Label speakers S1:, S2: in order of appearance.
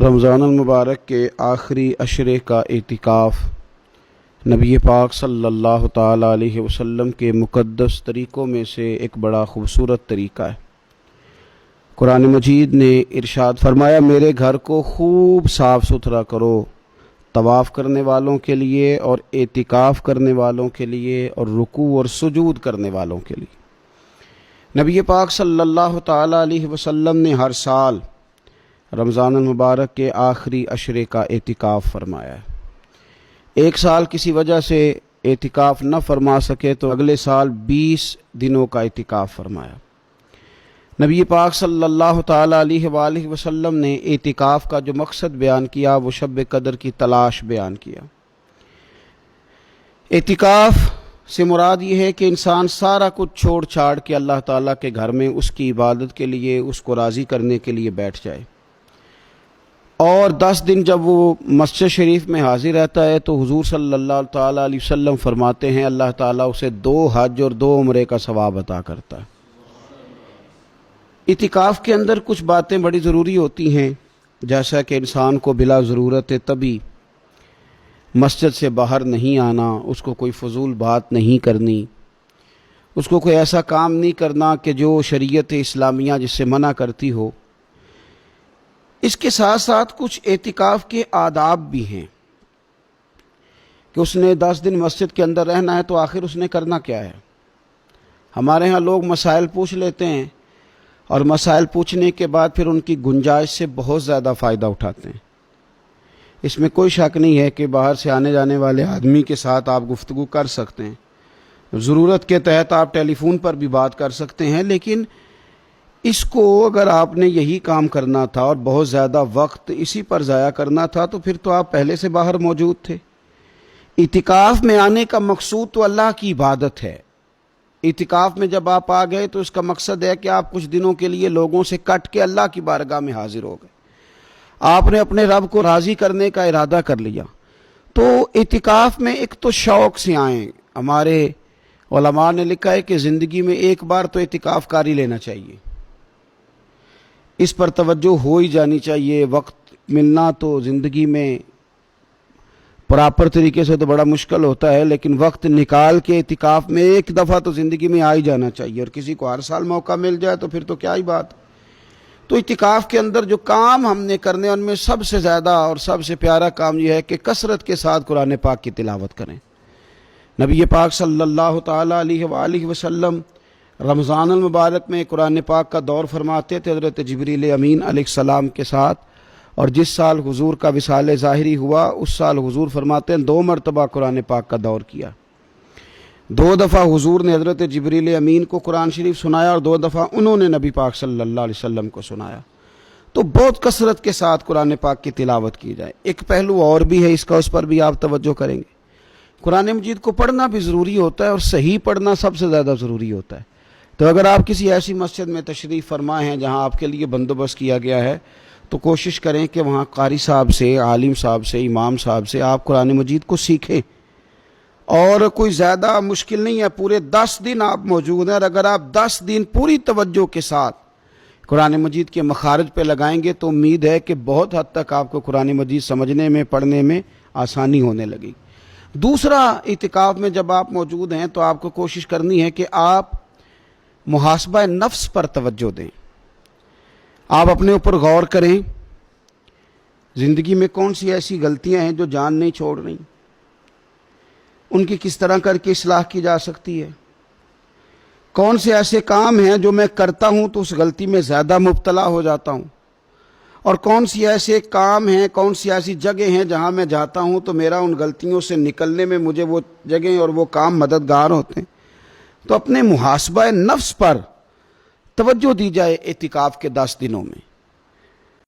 S1: رمضان المبارک کے آخری عشرے کا اعتکاف نبی پاک صلی اللہ تعالیٰ علیہ وسلم کے مقدس طریقوں میں سے ایک بڑا خوبصورت طریقہ ہے۔ قرآن مجید نے ارشاد فرمایا، میرے گھر کو خوب صاف ستھرا کرو، طواف کرنے والوں کے لیے اور اعتکاف کرنے والوں کے لیے اور رکوع اور سجود کرنے والوں کے لیے۔ نبی پاک صلی اللہ تعالیٰ علیہ وسلم نے ہر سال رمضان المبارک کے آخری عشرے کا اعتکاف فرمایا ہے۔ ایک سال کسی وجہ سے اعتکاف نہ فرما سکے تو اگلے سال 20 دنوں کا اعتکاف فرمایا۔ نبی پاک صلی اللہ تعالیٰ علیہ وآلہ وسلم نے اعتکاف کا جو مقصد بیان کیا وہ شب قدر کی تلاش بیان کیا۔ اعتکاف سے مراد یہ ہے کہ انسان سارا کچھ چھوڑ چھاڑ کے اللہ تعالیٰ کے گھر میں اس کی عبادت کے لیے، اس کو راضی کرنے کے لیے بیٹھ جائے، اور 10 دن جب وہ مسجد شریف میں حاضر رہتا ہے تو حضور صلی اللہ تعالیٰ علیہ وسلم فرماتے ہیں اللہ تعالیٰ اسے 2 حج اور 2 عمرے کا ثواب عطا کرتا ہے۔ اعتکاف کے اندر کچھ باتیں بڑی ضروری ہوتی ہیں، جیسا کہ انسان کو بلا ضرورت طبی مسجد سے باہر نہیں آنا، اس کو کوئی فضول بات نہیں کرنی، اس کو کوئی ایسا کام نہیں کرنا کہ جو شریعت اسلامیہ جس سے منع کرتی ہو۔ اس کے ساتھ ساتھ کچھ اعتکاف کے آداب بھی ہیں کہ اس نے 10 دن مسجد کے اندر رہنا ہے تو آخر اس نے کرنا کیا ہے۔ ہمارے ہاں لوگ مسائل پوچھ لیتے ہیں اور مسائل پوچھنے کے بعد پھر ان کی گنجائش سے بہت زیادہ فائدہ اٹھاتے ہیں۔ اس میں کوئی شک نہیں ہے کہ باہر سے آنے جانے والے آدمی کے ساتھ آپ گفتگو کر سکتے ہیں، ضرورت کے تحت آپ ٹیلی فون پر بھی بات کر سکتے ہیں، لیکن اس کو اگر آپ نے یہی کام کرنا تھا اور بہت زیادہ وقت اسی پر ضائع کرنا تھا تو پھر تو آپ پہلے سے باہر موجود تھے۔ اعتکاف میں آنے کا مقصود تو اللہ کی عبادت ہے۔ اعتکاف میں جب آپ آ گئے تو اس کا مقصد ہے کہ آپ کچھ دنوں کے لیے لوگوں سے کٹ کے اللہ کی بارگاہ میں حاضر ہو گئے، آپ نے اپنے رب کو راضی کرنے کا ارادہ کر لیا۔ تو اعتکاف میں ایک تو شوق سے آئیں۔ ہمارے علماء نے لکھا ہے کہ زندگی میں ایک بار تو اعتکاف کاری لینا چاہیے، اس پر توجہ ہو ہی جانی چاہیے۔ وقت ملنا تو زندگی میں پراپر طریقے سے تو بڑا مشکل ہوتا ہے، لیکن وقت نکال کے اعتکاف میں ایک دفعہ تو زندگی میں آ ہی جانا چاہیے، اور کسی کو ہر سال موقع مل جائے تو پھر تو کیا ہی بات۔ تو اعتکاف کے اندر جو کام ہم نے کرنے ان میں سب سے زیادہ اور سب سے پیارا کام یہ ہے کہ کثرت کے ساتھ قرآن پاک کی تلاوت کریں۔ نبی پاک صلی اللہ تعالیٰ علیہ وآلہ وسلم رمضان المبارک میں قرآن پاک کا دور فرماتے تھے حضرت جبریل امین علیہ السلام کے ساتھ، اور جس سال حضور کا وصال ظاہری ہوا اس سال حضور فرماتے ہیں 2 مرتبہ قرآن پاک کا دور کیا۔ 2 دفعہ حضور نے حضرت جبریل امین کو قرآن شریف سنایا اور 2 دفعہ انہوں نے نبی پاک صلی اللہ علیہ وسلم کو سنایا۔ تو بہت کثرت کے ساتھ قرآن پاک کی تلاوت کی جائے۔ ایک پہلو اور بھی ہے اس کا، اس پر بھی آپ توجہ کریں گے۔ قرآن مجید کو پڑھنا بھی ضروری ہوتا ہے اور صحیح پڑھنا سب سے زیادہ ضروری ہوتا ہے۔ تو اگر آپ کسی ایسی مسجد میں تشریف فرما ہیں جہاں آپ کے لیے بندوبست کیا گیا ہے تو کوشش کریں کہ وہاں قاری صاحب سے، عالم صاحب سے، امام صاحب سے آپ قرآن مجید کو سیکھیں۔ اور کوئی زیادہ مشکل نہیں ہے، پورے 10 دن آپ موجود ہیں، اور اگر آپ 10 دن پوری توجہ کے ساتھ قرآن مجید کے مخارج پہ لگائیں گے تو امید ہے کہ بہت حد تک آپ کو قرآن مجید سمجھنے میں، پڑھنے میں آسانی ہونے لگی۔ دوسرا، اعتکاف میں جب آپ موجود ہیں تو آپ کو کوشش کرنی ہے کہ آپ محاسبہ نفس پر توجہ دیں۔ آپ اپنے اوپر غور کریں، زندگی میں کون سی ایسی غلطیاں ہیں جو جان نہیں چھوڑ رہی، ان کی کس طرح کر کے اصلاح کی جا سکتی ہے۔ کون سے ایسے کام ہیں جو میں کرتا ہوں تو اس غلطی میں زیادہ مبتلا ہو جاتا ہوں، اور کون سی ایسے کام ہیں، کون سی ایسی جگہ ہیں جہاں میں جاتا ہوں تو میرا ان غلطیوں سے نکلنے میں مجھے وہ جگہیں اور وہ کام مددگار ہوتے ہیں۔ تو اپنے محاسبہ نفس پر توجہ دی جائے اعتکاف کے 10 دنوں میں۔